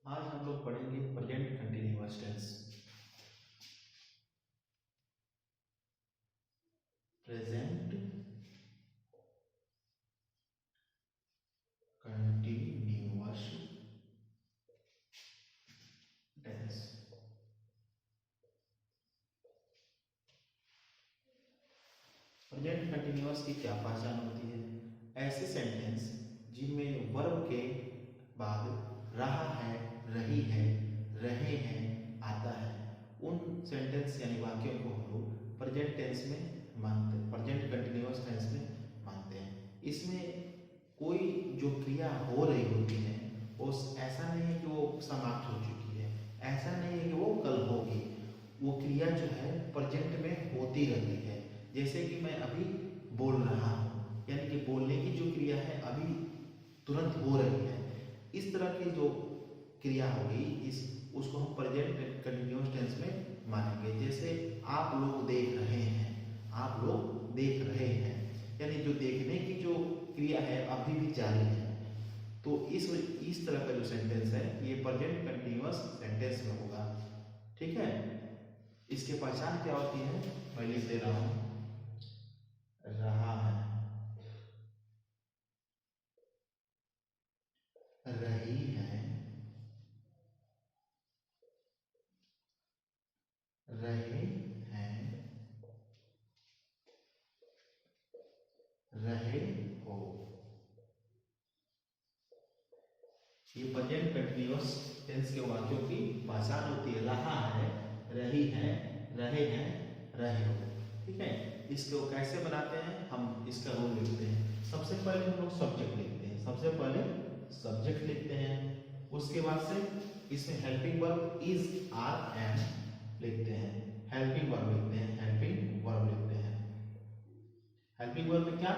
आज हम लोग पढ़ेंगे present continuous tense. Present continuous tense. Present continuous की क्या पहचान होती है? ऐसे सेंटेंस जिनमें वर्ब के बाद रहा है, रही है, रहे हैं आता है, उन सेंटेंस यानी वाक्यों को हम लोग प्रेजेंट टेंस में मानते हैं, प्रेजेंट कंटिन्यूअस टेंस में मानते हैं। इसमें कोई जो क्रिया हो रही होती है वो ऐसा नहीं है कि वो समाप्त हो चुकी है, ऐसा नहीं है कि वो कल होगी। वो क्रिया जो है प्रेजेंट में होती रहती है। जैसे कि मैं अभी बोल रहा हूँ, यानी कि बोलने की जो क्रिया है अभी तुरंत हो रही है। इस तरह की जो क्रिया होगी इस उसको हम प्रेजेंट कंटिन्यूअस टेंस में मानेंगे। जैसे आप लोग देख रहे हैं, आप लोग देख रहे हैं, यानी जो देखने की जो क्रिया है अभी भी जारी है। तो इस तरह का जो सेंटेंस है ये प्रेजेंट कंटिन्यूअस सेंटेंस में होगा। ठीक है, इसकी पहचान क्या होती है मैं लिख दे रहा हूं। रहा है, रही है, रहे हैं, रहे हो। ये प्रेजेंट कंटिन्यूअस टेंस के वाक्यों की पहचान होती है। रहा है, रही है, रहे हैं, रहे हो। ठीक है, इसको कैसे बनाते हैं हम इसका रूल लिखते हैं। सबसे पहले हम लोग सब्जेक्ट लिखते हैं, सबसे पहले सब्जेक्ट लिखते हैं। उसके बाद से इसमें helping verb is, are, am लिखते हैं। हेल्पिंग वर्ब लिखते हैं, हेल्पिंग वर्ब लिखते हैं। हेल्पिंग वर्ब में क्या?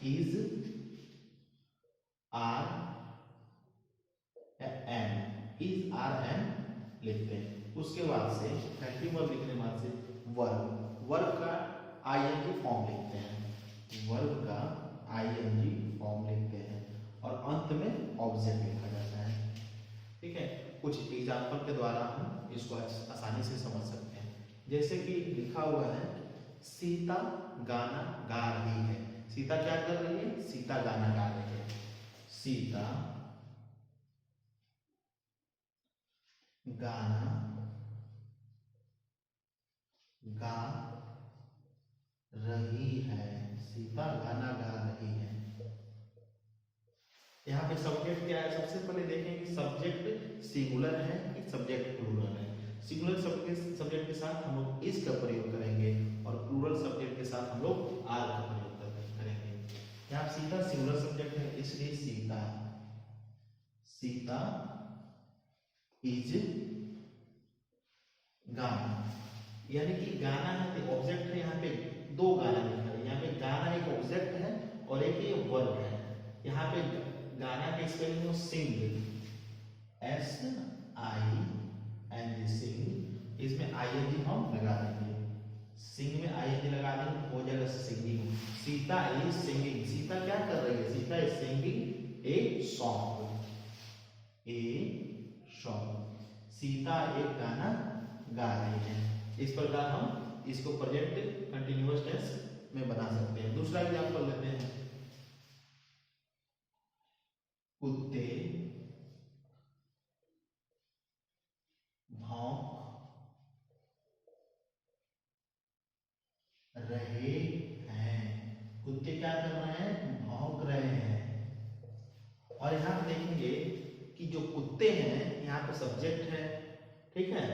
Is, are, am, is, are, am लिखते हैं। उसके बाद से हेल्पिंग वर्ब लिखने के बाद से वर्ब, वर्ब का आईएनजी फॉर्म लिखते हैं, वर्ब का आईएनजी फॉर्म लिखते हैं और अंत में ऑब्जेक्ट लिखा जाता है। ठीक है, कुछ एग्जांपल के द्वारा हम इसको आसानी से समझ सकते हैं। जैसे कि लिखा हुआ है सीता गाना गा रही है। सीता क्या कर रही है? सीता गाना गा रही है। सीता गाना गा रही है, सीता गाना गा रही है। यहाँ पे सब्जेक्ट क्या है? सबसे पहले देखें कि सब्जेक्ट सिंगुलर है कि सब्जेक्ट प्लूरल है। सिंगुलर सब्जेक्ट के साथ हम लोग इस का प्रयोग करेंगे और प्लूरल सब्जेक्ट के साथ हम लोग आर का प्रयोग करेंगे। यहाँ सीता सिंगुलर सब्जेक्ट है, इसलिए सीता, सीता इज गाना, यानी कि गाना है तो ऑब्जेक्ट है। यहाँ पे दो गाना लिखा है, यहाँ पे गाना एक ऑब्जेक्ट है और एक ये वर्ब है। यहाँ पे गाना के स्पेलिंग को सिंग, एस आई एन जी, सिंग। इसमें आईएनजी हम लगा देंगे, सिंग में आईएनजी लगा देंगे, हो जाएगा singing. Sita is singing, Sita क्या कर रही है? Sita is singing a song, a song. Sita एक गाना गा रही है। इस प्रकार हम इसको प्रेजेंट कंटिन्यूअस टेंस में बना सकते हैं। दूसरा एग्जांपल लेते हैं। कुत्ते भौंक रहे हैं। कुत्ते क्या कर रहे हैं? भौंक रहे हैं। और यहाँ पे देखेंगे कि जो कुत्ते हैं यहाँ पे सब्जेक्ट है। ठीक है,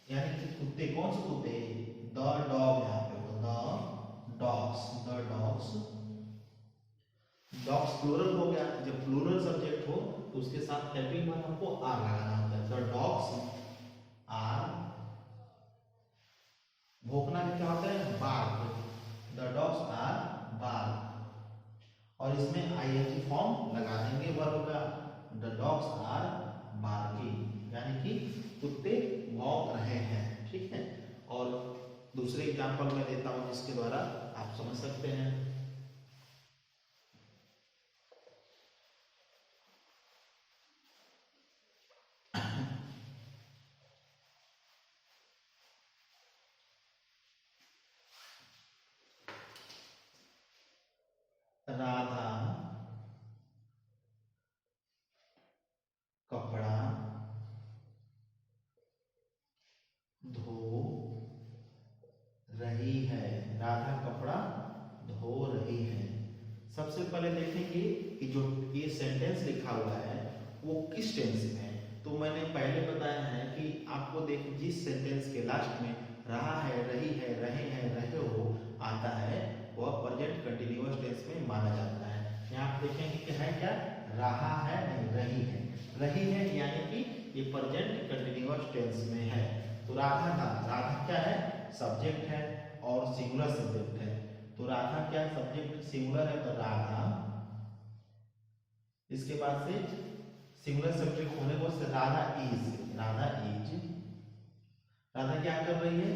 यानी कि कुत्ते कौन से कुत्ते? द डॉग, यहाँ पे the dogs, the dogs. Dogs plural हो गया। जब प्लूरल सब्जेक्ट हो तो उसके साथ हेल्पिंग वर्ब हमको आर लगाना होता है। द डॉग्स आर, भौंकना में क्या होता है? Bark, the dogs are bark. और इसमें आईएनजी फॉर्म लगा देंगे वर्ब का, द डॉग्स आर बार्किंग, यानी कि कुत्ते भौंक रहे हैं। ठीक है, और दूसरे एग्जांपल में देता हूं जिसके द्वारा आप समझ सकते हैं। देखेंगे कि जो ये सेंटेंस लिखा हुआ है वो किस टेंस में है। तो मैंने पहले बताया है कि आपको देख जिस सेंटेंस के लास्ट में रहा है, रही है, रहे हो आता है वह प्रेजेंट कंटिन्यूअस टेंस में माना जाता है। यहाँ आप देखेंगे कि है क्या, रहा है नहीं रही है। रही है यानी कि ये प्रेजेंट कंटिन्यूअस टेंस में है। तो राधा था, राधा क्या है, सब्जेक्ट है और सिंगुलर सब्जेक्ट है। तो राधा क्या सब्जेक्ट सिंगुलर है, तो राधा, इसके बाद से सिंगुलर सब्जेक्ट होने को से राधा इज, राधा इज, राधा क्या कर रही है,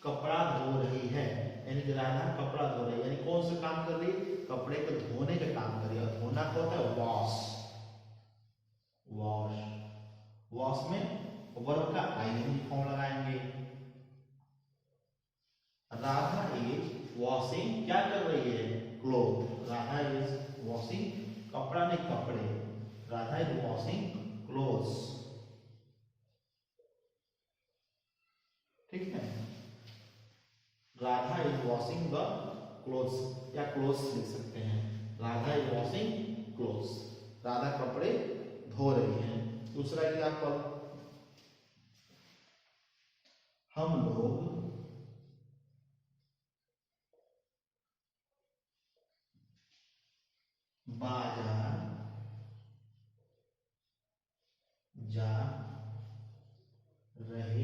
कपड़ा धो रही है, यानी कि राधा कपड़ा धो रही है, यानी कौन सा काम कर रही है, कपड़े को धोने का काम कर रही है। और धोना क्या होता है, वॉश, वॉश, वॉश में वर्ब का आईएनजी फॉर्म लगाएंगे। राधा इज वॉशिंग, क्या कर रही है, क्लोथ, राधा इज वॉशिंग, कपड़ा नहीं कपड़े, राधा इज वॉशिंग क्लोथ्स, ठीक है। Radha is washing the clothes या क्लोथ्स लिख सकते हैं, Radha is washing clothes, Radha कपड़े धो रही है। दूसरा एग्जाम्पल, हम लोग बाजार जा रहे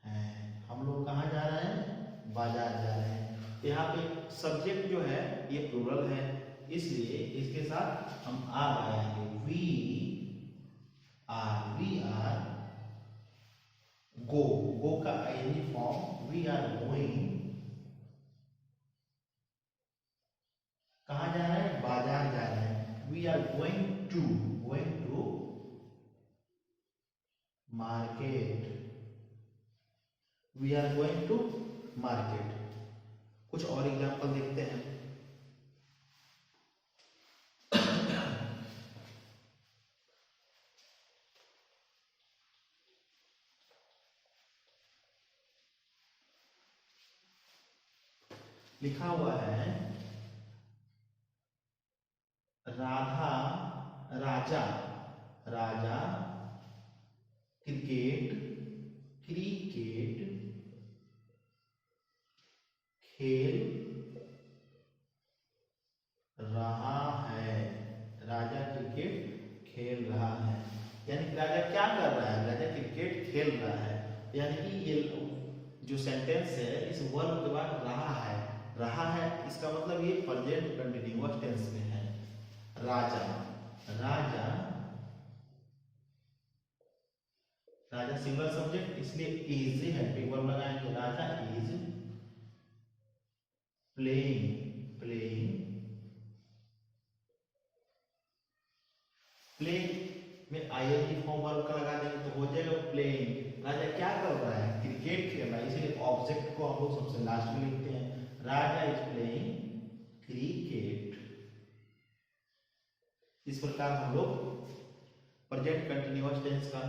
हैं, हम लोग कहाँ जा रहे हैं, बाजार जा रहे हैं। तो यहाँ पे सब्जेक्ट जो है ये प्लूरल है, इसलिए इसके साथ हम आर लगाएंगे, वी आर गो, गो का ING form, we are going, कहाँ जा रहे हैं, बाजार जा रहे हैं, we are going to market, we are going to market. कुछ और एग्जाम्पल देखते हैं। लिखा हुआ है, राधा राजा, राजा क्रिकेट खेल रहा है, राजा क्रिकेट खेल रहा है, यानी कि राजा क्या कर रहा है, राजा क्रिकेट खेल रहा है। यानी कि ये जो सेंटेंस है इस वर्ब के बाद रहा है, इसका मतलब ये प्रेजेंट कंटिन्यूअस टेंस में है। राजा, राजा, राजा सिंगल सब्जेक्ट इसलिए इज है, वर्ब लगाएंगे, राजा इज प्लेइंग प्ले में आईएनजी फॉर्म वर्ब का लगा देंगे तो हो जाएगा प्लेइंग। राजा क्या कर रहा है, क्रिकेट खेल रहा है, इसलिए ऑब्जेक्ट को हम लोग सबसे लास्ट में लिखते हैं, राजा इज प्लेइंग क्रिकेट। इस प्रकार हम लोग प्रेजेंट कंटिन्यूअस टेंस का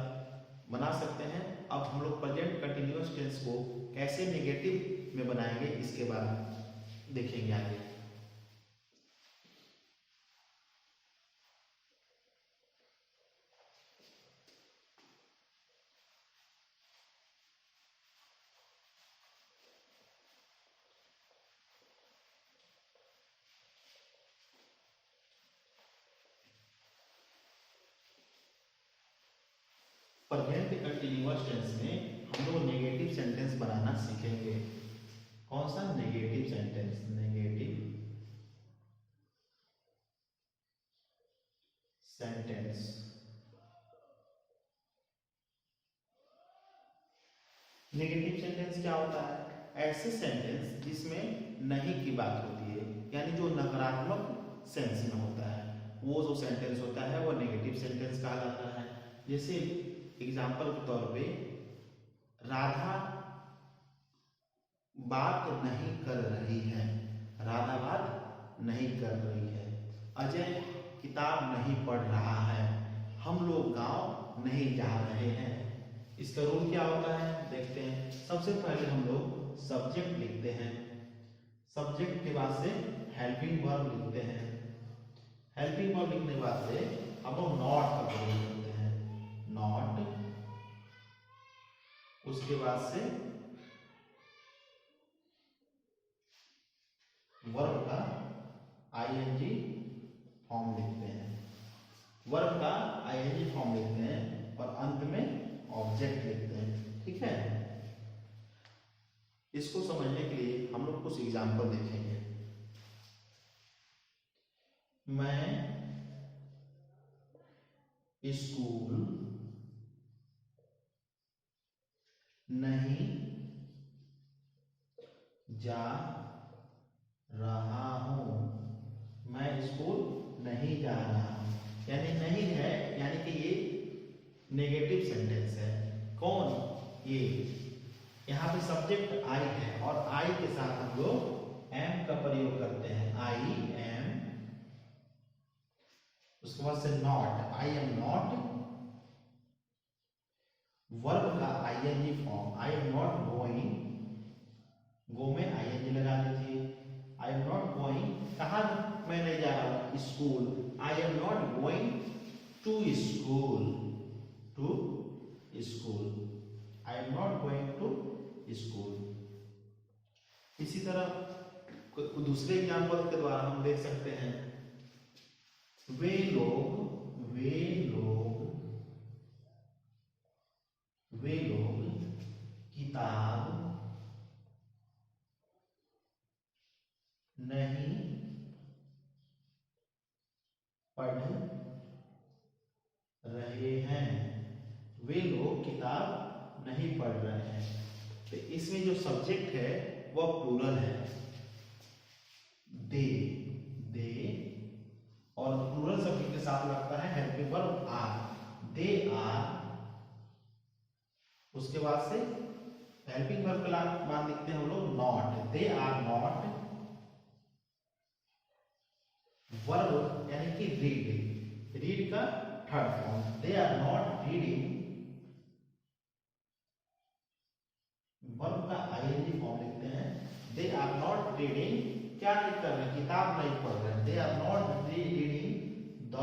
बना सकते हैं। अब हम लोग प्रेजेंट कंटिन्यूअस टेंस को कैसे नेगेटिव में बनाएंगे इसके बाद देखेंगे आगे। प्रेजेंट कंटिन्यूअस टेंस में हम लोग नेगेटिव सेंटेंस बनाना सीखेंगे। कौन सा, negative sentence, negative sentence. Negative sentence क्या होता है, ऐसे सेंटेंस जिसमें नहीं की बात होती है, यानी जो नकारात्मक सेंस में होता है, वो जो सेंटेंस होता है वो नेगेटिव सेंटेंस कहलाता है। जैसे एग्जाम्पल के तौर पे, राधा बात नहीं कर रही है, राधा बात नहीं कर रही है। अजय किताब नहीं पढ़ रहा है, हम लोग गांव नहीं जा रहे हैं। इसका रूल क्या होता है देखते हैं। सबसे पहले हम लोग सब्जेक्ट लिखते हैं, सब्जेक्ट के बाद से हेल्पिंग वर्ब लिखते हैं। हेल्पिंग वर्ब लिखने के बाद से हम लोग नॉट का प्रयोग करते हैं, नॉट। उसके बाद से वर्ब का आईएनजी फॉर्म लिखते हैं, वर्ब का आईएनजी फॉर्म लिखते हैं और अंत में ऑब्जेक्ट लिखते हैं। ठीक है, इसको समझने के लिए हम लोग कुछ एग्जाम्पल देखेंगे। मैं स्कूल नहीं जा रहा हूं, मैं स्कूल नहीं जा रहा हूं, यानी नहीं है, यानी कि ये नेगेटिव सेंटेंस है। कौन? ये यहाँ पे सब्जेक्ट आई है और आई के साथ हम लोग एम का प्रयोग करते हैं, आई एम। उसके बाद से not, I am not. Verb का ING form, I am not going, go में आईएनजी लगा दीजिए। आई एम नॉट गोइंग, कहाँ मैं नहीं जा रहा हूं? School. I am not going to school, to school, I am not going to school. इसी तरह दूसरे एग्जाम्पल के द्वारा हम देख सकते हैं, वे लोग किताब नहीं पढ़ रहे हैं, वे लोग किताब नहीं पढ़ रहे हैं। तो इसमें जो सब्जेक्ट है वह प्लूरल है, दे, और प्लूरल सब्जेक्ट के साथ लगता है helping verb are, they are. उसके बाद से हेल्पिंग वर्ब के बाद लिखते हैं हम लोग not, they are not. Verb यानी कि रीड, रीड का third form, they are not reading. Verb का आईएनजी फॉर्म लिखते हैं, दे आर नॉट रीडिंग, क्या नहीं कर रहे? किताब नहीं पढ़ रहे। They are not reading the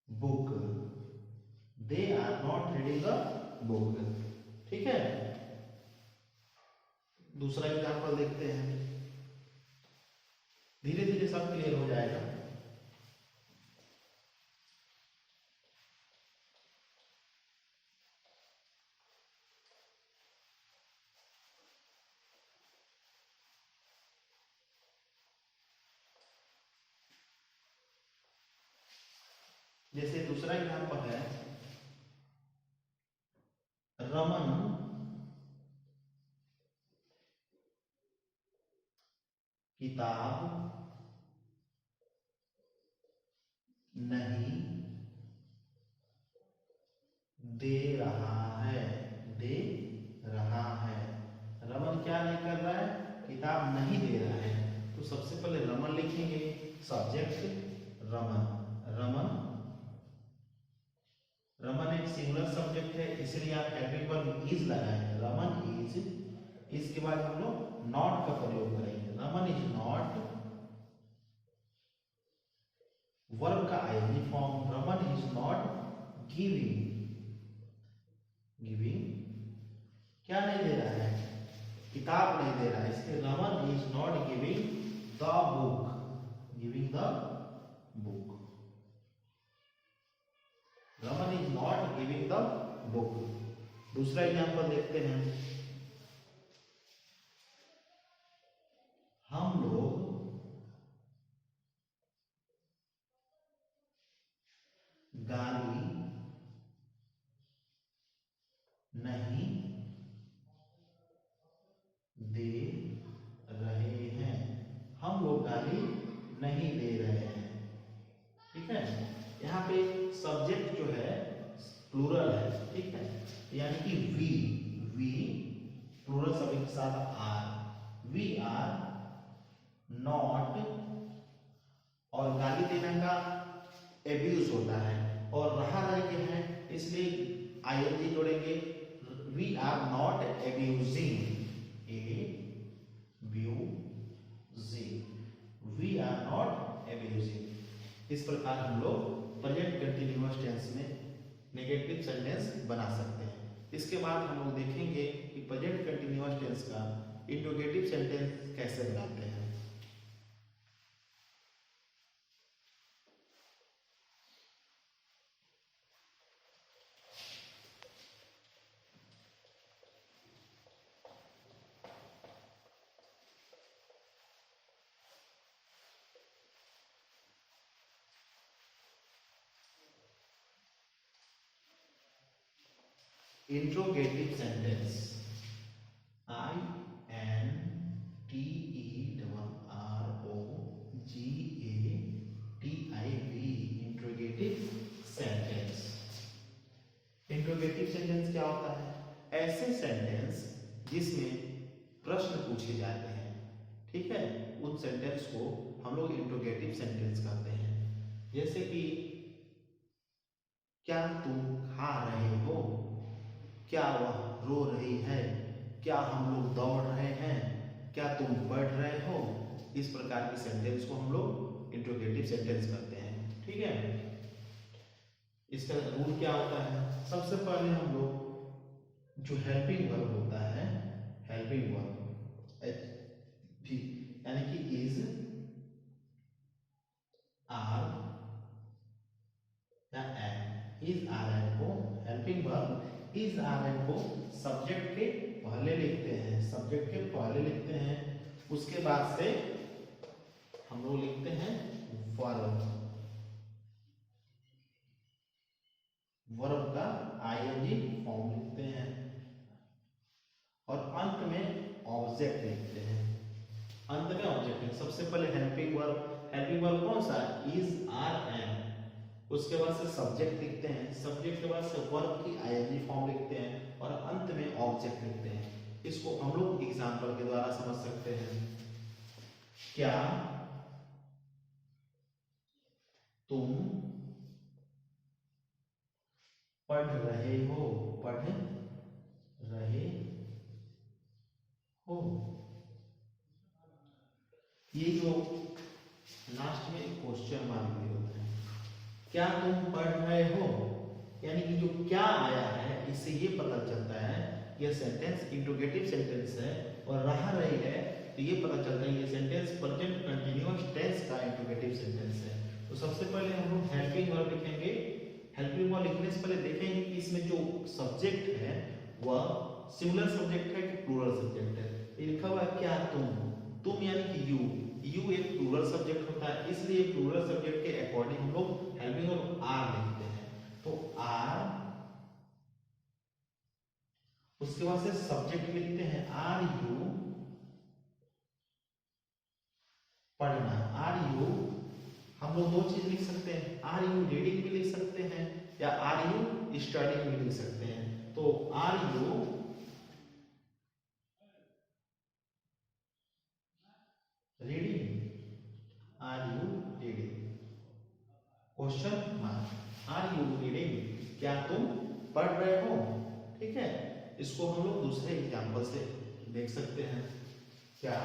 book, they are not reading the book. ठीक है, दूसरा एग्जाम्पल देखते हैं, धीरे धीरे सब क्लियर हो जाएगा। जैसे दूसरा एग्जाम्पल है, रमन किताब नहीं दे रहा है, दे रहा है। रमन क्या नहीं कर रहा है? किताब नहीं दे रहा है। तो सबसे पहले रमन लिखेंगे, सब्जेक्ट रमन, रमन। रमन एक सिंगुलर सब्जेक्ट है, इसलिए आप हेल्पिंग वर्ब इज लगाएंगे, रमन इज। इसके बाद हम लोग नॉट का प्रयोग करेंगे, रमन इज नॉट। वर्ब का ING form, Raman is not giving, giving क्या नहीं दे रहा है? किताब नहीं दे रहा है, इसलिए Raman is not giving the book, giving the book. Raman is not giving the book. दूसरा एग्जाम्पल देखते हैं, हम लोग गाली नहीं दे रहे हैं, हम लोग गाली नहीं दे रहे हैं। ठीक है, यहाँ पे सब्जेक्ट जो है प्लूरल है, ठीक है, यानी कि वी प्लूरल सब्जेक्ट के साथ आर, वी आर नॉट। और गाली देने का एब्यूज होता है और रहा रहे हैं, इसलिए आईएनजी जोड़ेंगे, we are not abusing, we are not abusing. इस प्रकार हम लोग प्रेजेंट कंटिन्यूअस टेंस में नेगेटिव सेंटेंस बना सकते हैं। इसके बाद हम लोग देखेंगे कि प्रेजेंट कंटिन्यूअस टेंस का इंट्रोगेटिव सेंटेंस कैसे बनाते हैं। Interrogative sentence INTERROGATIV interrogative sentence. Interrogative sentence क्या होता है? ऐसे सेंटेंस जिसमें प्रश्न पूछे जाते हैं, ठीक है, उन सेंटेंस को हम लोग इंट्रोगेटिव सेंटेंस कहते हैं। जैसे कि क्या तुम खा रहे हो, क्या वह रो रही है, क्या हम लोग दौड़ रहे हैं, क्या तुम पढ़ रहे हो। इस प्रकार के सेंटेंस को हम लोग इंट्रोगेटिव सेंटेंस कहते हैं, ठीक है। इसका रूल क्या होता है? सबसे पहले हम लोग जो हेल्पिंग वर्ब होता है, हेल्पिंग वर्ब यानी कि इज, आर या एम। इज आर एम को helping verb is are am को सब्जेक्ट के पहले लिखते हैं, सब्जेक्ट के पहले लिखते हैं। उसके बाद से हम लोग लिखते हैं वर्ब, वर्ब का आईएनजी फॉर्म लिखते हैं और अंत में ऑब्जेक्ट लिखते हैं। अंत में ऑब्जेक्ट सबसे पहले हेल्पिंग वर्ब कौन सा? Is are am. उसके बाद से सब्जेक्ट लिखते हैं, सब्जेक्ट के बाद से वर्ब की आईएनजी फॉर्म लिखते हैं और अंत में ऑब्जेक्ट लिखते हैं। इसको हम लोग एग्जांपल के द्वारा समझ सकते हैं। क्या तुम पढ़ रहे हो, पढ़ रहे हो। ये जो लास्ट में क्वेश्चन मार्क भी होता है, क्या तुम पढ़ रहे हो, यानी कि जो क्या आया है इससे ये पता चलता है यह सेंटेंस इंट्रोगेटिव सेंटेंस है, और रह रही है तो ये पता चलता है ये सेंटेंस प्रेजेंट कंटीन्यूअस टेंस का इंट्रोगेटिव सेंटेंस है। तो सबसे पहले हम लोग हेल्पिंग वर्ब लिखेंगे। हेल्पिंग वर्ब लिखने से पहले देखेंगे कि इसमें जो सब्जेक्ट है वह सिंगुलर सब्जेक्ट है कि प्लूरल सब्जेक्ट है। ये लिखा हुआ है क्या तुम यानी कि यू एक प्लूरल सब्जेक्ट होता है, इसलिए प्लूरल सब्जेक्ट के अकॉर्डिंग हम लोग हेल्पिंग वर्ब आर लिखते हैं। तो आर, उसके बाद से सब्जेक्ट लिखते हैं आर यू, पढ़ना, आर यू। हम लोग दो चीज लिख सकते हैं, आर यू रीडिंग भी लिख सकते हैं या आर यू स्टडिंग भी लिख सकते हैं। तो are you reading, are you reading, question mark, are you reading, क्या तुम पढ़ रहे हो, ठीक है। इसको हम लोग दूसरे एग्जांपल से देख सकते हैं। क्या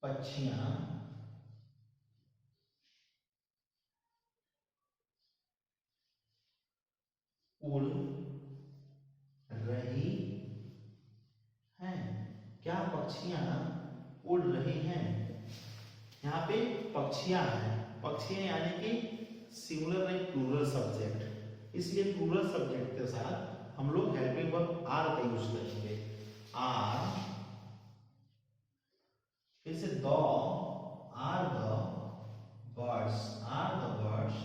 पक्षियां उड़ रही हैं, क्या पक्षियां उड़ रही हैं। यहाँ पे पक्षियां हैं, पक्षियां यानी कि सिंगुलर नहीं प्लूरल सब्जेक्ट, इसलिए प्लूरल सब्जेक्ट के साथ हम लोग हेल्पिंग वर्ब आर का यूज करेंगे। आर, फिर से the, are the birds, are the birds.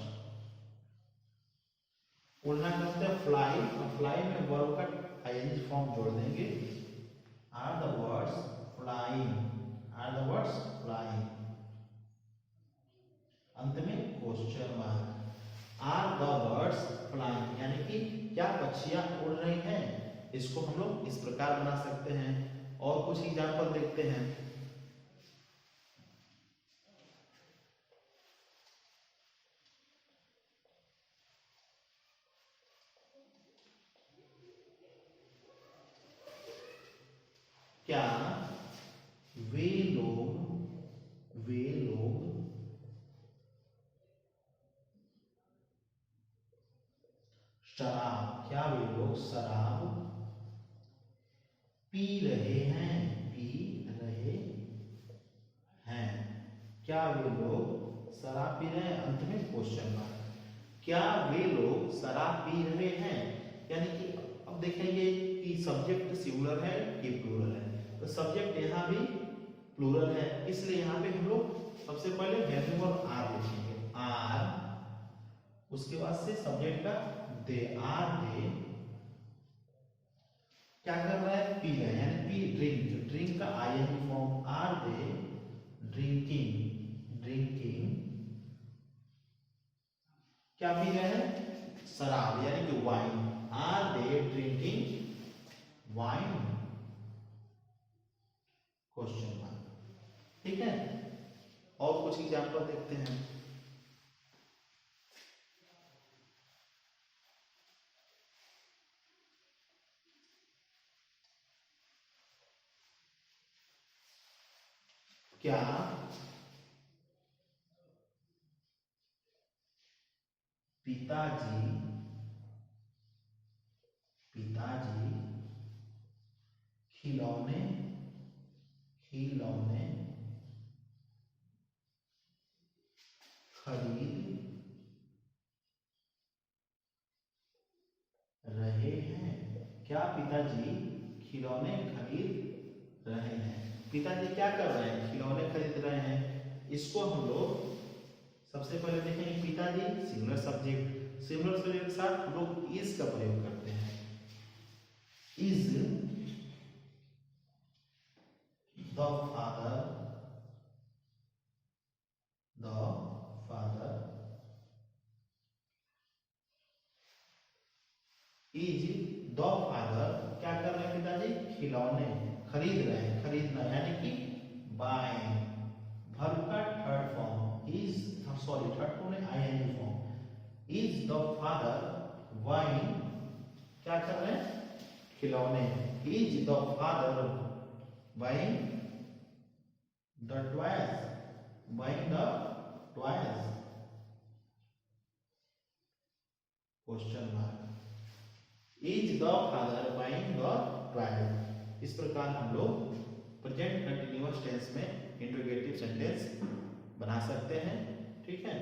उड़ना करते हैं फ्लाई, और फ्लाई में वर्ब का आईएनजी फॉर्म जोड़ देंगे। Are the birds flying, are the birds flying, अंत में question mark. Are the birds flying यानी कि क्या पक्षियां उड़ रही हैं। इसको हम लोग इस प्रकार बना सकते हैं। और कुछ एग्जांपल देखते हैं। क्या वे लोग शराब, क्या वे लोग शराब पी रहे हैं, क्या वे लोग शराब पी रहे हैं, अंत में क्वेश्चन मार्क। क्या वे लोग शराब पी रहे हैं, यानी कि अब देखेंगे कि सब्जेक्ट सिंगुलर है कि प्लूरल है। तो सब्जेक्ट यहाँ भी प्लूरल है, इसलिए यहाँ पे हम लोग सबसे पहले वेन्यू और आर लिखेंगे। आर, उसके बाद से सब्जेक्ट का दे, दे क्या कर रहा है, पी रहे हैं, यानी पी ड्रिंक, ड्रिंक का ING form. Are they drinking, क्या पी रहे हैं, शराब, यानी कि wine. Are they drinking wine, question mark. ठीक है, और कुछ एग्जांपल देखते हैं। क्या पिताजी खिलौने खरीद रहे हैं, क्या पिताजी खिलौने खरीद रहे हैं, पिताजी क्या कर रहे हैं, खिलौने खरीद रहे हैं। इसको हम लोग सबसे पहले देखेंगे, पिताजी सिंगुलर सब्जेक्ट, सिंगुलर सब्जेक्ट के साथ हम लोग इज का प्रयोग करते हैं। Is the father, is the father, क्या कर रहे हैं पिताजी, खिलौने खरीद रहे हैं, खरीदना यानी कि बाय। वर्ब का third form is, sorry third form है ING form. Is the father buying, क्या कर रहे हैं, खिलौने। Is the father buying the toys, question mark. Is the father buying the toys. इस प्रकार हम लोग प्रेजेंट कंटिन्यूअस टेंस में इंट्रोगेटिव सेंटेंस बना सकते हैं। ठीक है।